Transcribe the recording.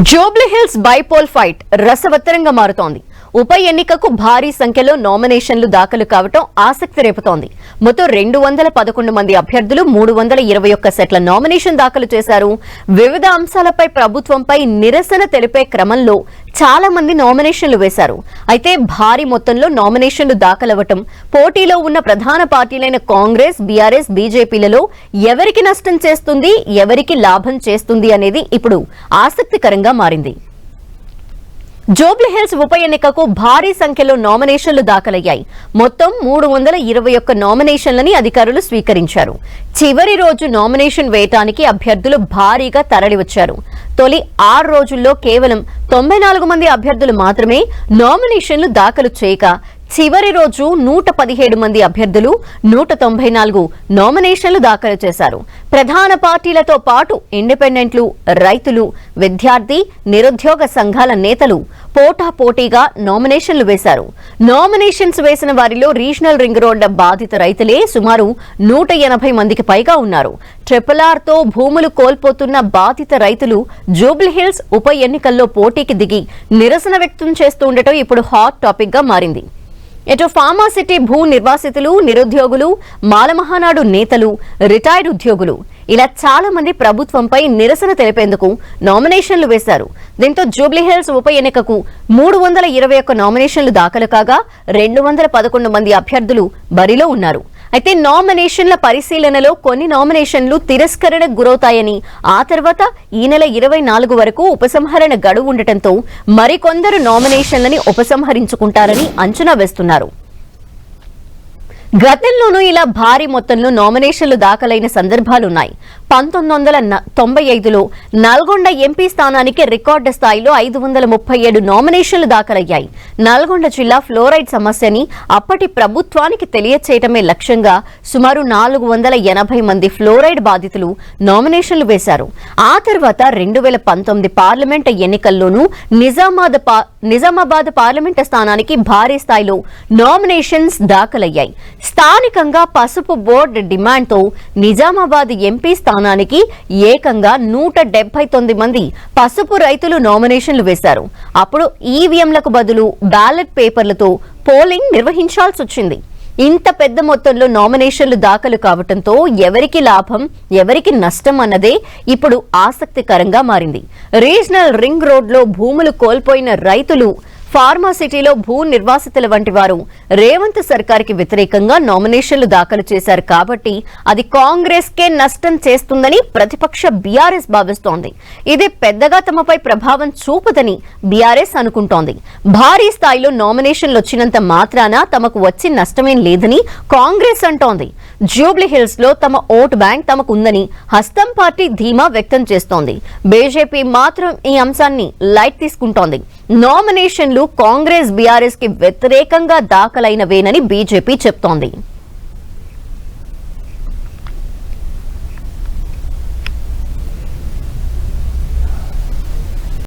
Jubilee hills bypoll fight రసవత్తరంగా మారుతోంది. ఉప ఎన్నికకు భారీ సంఖ్యలో నామినేషన్లు దాఖలు కావటం ఆసక్తి రేపుతోంది. మొత్తం 211 మంది అభ్యర్థులు 321 సెట్ల నామినేషన్ దాఖలు చేశారు. వివిధ అంశాలపై ప్రభుత్వంపై నిరసన తెలిపే క్రమంలో చాలా మంది నామినేషన్లు వేశారు. అయితే భారీ మొత్తంలో నామినేషన్లు దాఖలవటం పోటీలో ఉన్న ప్రధాన పార్టీలైన కాంగ్రెస్, బీఆర్ఎస్, బీజేపీలలో ఎవరికి నష్టం చేస్తుంది, ఎవరికి లాభం చేస్తుంది అనేది ఇప్పుడు ఆసక్తికరంగా మారింది. జూబ్లీ హిల్స్ ఉప ఎన్నికకు భారీ సంఖ్యలో నామినేషన్లు దాఖలయ్యాయి. మొత్తం 321 నామినేషన్లని అధికారులు స్వీకరించారు. చివరి రోజు నామినేషన్ వేయటానికి అభ్యర్థులు భారీగా తరలివచ్చారు. తొలి 6 రోజుల్లో కేవలం 94 మంది అభ్యర్థులు మాత్రమే నామినేషన్లు దాఖలు చేయగా చివరి రోజు 117 మంది అభ్యర్థులు 194 నామినేషన్లు దాఖలు చేశారు. ప్రధాన పార్టీలతో పాటు ఇండిపెండెంట్లు, రైతులు, విద్యార్థి, నిరుద్యోగ సంఘాల నేతలు పోటాపోటీగా నామినేషన్లు వేశారు. నామినేషన్స్ వేసిన వారిలో రీజనల్ రింగ్ రోడ్డు బాధిత రైతులే సుమారు 180 మందికి పైగా ఉన్నారు. RRR తో భూములు కోల్పోతున్న బాధిత రైతులు జూబ్లీ హిల్స్ ఉప ఎన్నికల్లో పోటీకి దిగి నిరసన వ్యక్తం చేస్తుండటం ఇప్పుడు హాట్ టాపిక్ గా మారింది. ఇటు ఫార్మాసిటీ భూ నిర్వాసితులు, నిరుద్యోగులు, మాలమహానాడు నేతలు, రిటైర్డ్ ఉద్యోగులు ఇలా చాలా మంది ప్రభుత్వంపై నిరసన తెలిపేందుకు నామినేషన్లు వేశారు. దీంతో జూబ్లీ హిల్స్ ఉప ఎన్నికకు 321 నామినేషన్లు దాఖలు కాగా 211 మంది అభ్యర్థులు బరిలో ఉన్నారు. అయితే నామినేషన్ల పరిశీలనలో కొన్ని నామినేషన్లు తిరస్కరణకు గురవుతాయని, ఆ తర్వాత ఈ నెల 24 వరకు ఉపసంహరణ గడువు ఉండటంతో మరికొందరు నామినేషన్లని ఉపసంహరించుకుంటారని అంచనా వేస్తున్నారు. గతంలోనూ ఇలా భారీ మొత్తంలో నామినేషన్లు దాఖలైన సందర్భాలున్నాయి. 1995లో నల్గొండ ఎంపీ స్థానానికి రికార్డు స్థాయిలో 537 నామినేషన్లు దాఖలయ్యాయి. నల్గొండ జిల్లా ఫ్లోరైడ్ సమస్యని అప్పటి ప్రభుత్వానికి తెలియచేయటమే లక్ష్యంగా సుమారు 480 మంది ఫ్లోరైడ్ బాధితులు నామినేషన్లు వేశారు. ఆ తర్వాత 2019 పార్లమెంట్ ఎన్నికల్లోనూ నిజామాబాద్ పార్లమెంట్ స్థానానికి భారీ స్థాయిలో నామినేషన్స్ దాఖలయ్యాయి. స్థానికంగా పసుపు బోర్డు డిమాండ్తో నిజామాబాద్ ఎంపీ స్థానానికి ఏకంగా 179 మంది పసుపు రైతులు నామినేషన్లు వేశారు. అప్పుడు ఈవీఎంలకు బదులు బ్యాలెట్ పేపర్లతో పోలింగ్ నిర్వహించాల్సి వచ్చింది. ఇంత పెద్ద మొత్తంలో నామినేషన్లు దాఖలు కావడంతో ఎవరికి లాభం, ఎవరికి నష్టం అన్నదే ఇప్పుడు ఆసక్తికరంగా మారింది. రీజనల్ రింగ్ రోడ్లో భూములు కోల్పోయిన రైతులు, ఫార్మాసిటీలో భూ నిర్వాసితుల వంటి వారు రేవంత్ సర్కార్కి వ్యతిరేకంగా నామినేషన్లు దాఖలు చేశారు కాబట్టి అది కాంగ్రెస్ కే నష్టం చేస్తుందని ప్రతిపక్ష బీఆర్ఎస్ భావిస్తోంది. ఇది పెద్దగా తమపై ప్రభావం చూపదని బీఆర్ఎస్ అనుకుంటోంది. భారీ స్థాయిలో నామినేషన్లు వచ్చినంత మాత్రాన తమకు వచ్చి నష్టమేం లేదని కాంగ్రెస్ అంటోంది. జూబ్లీ హిల్స్ లో తమ ఓటు బ్యాంక్ తమకు ఉందని హస్తం పార్టీ ధీమా వ్యక్తం చేస్తోంది. బీజేపీ మాత్రం ఈ అంశాన్ని లైట్ తీసుకుంటోంది. నామినేషన్లు కాంగ్రెస్, బీఆర్ఎస్ కి వ్యతిరేకంగా దాఖలైనవేనని బీజేపీ చెప్తోంది.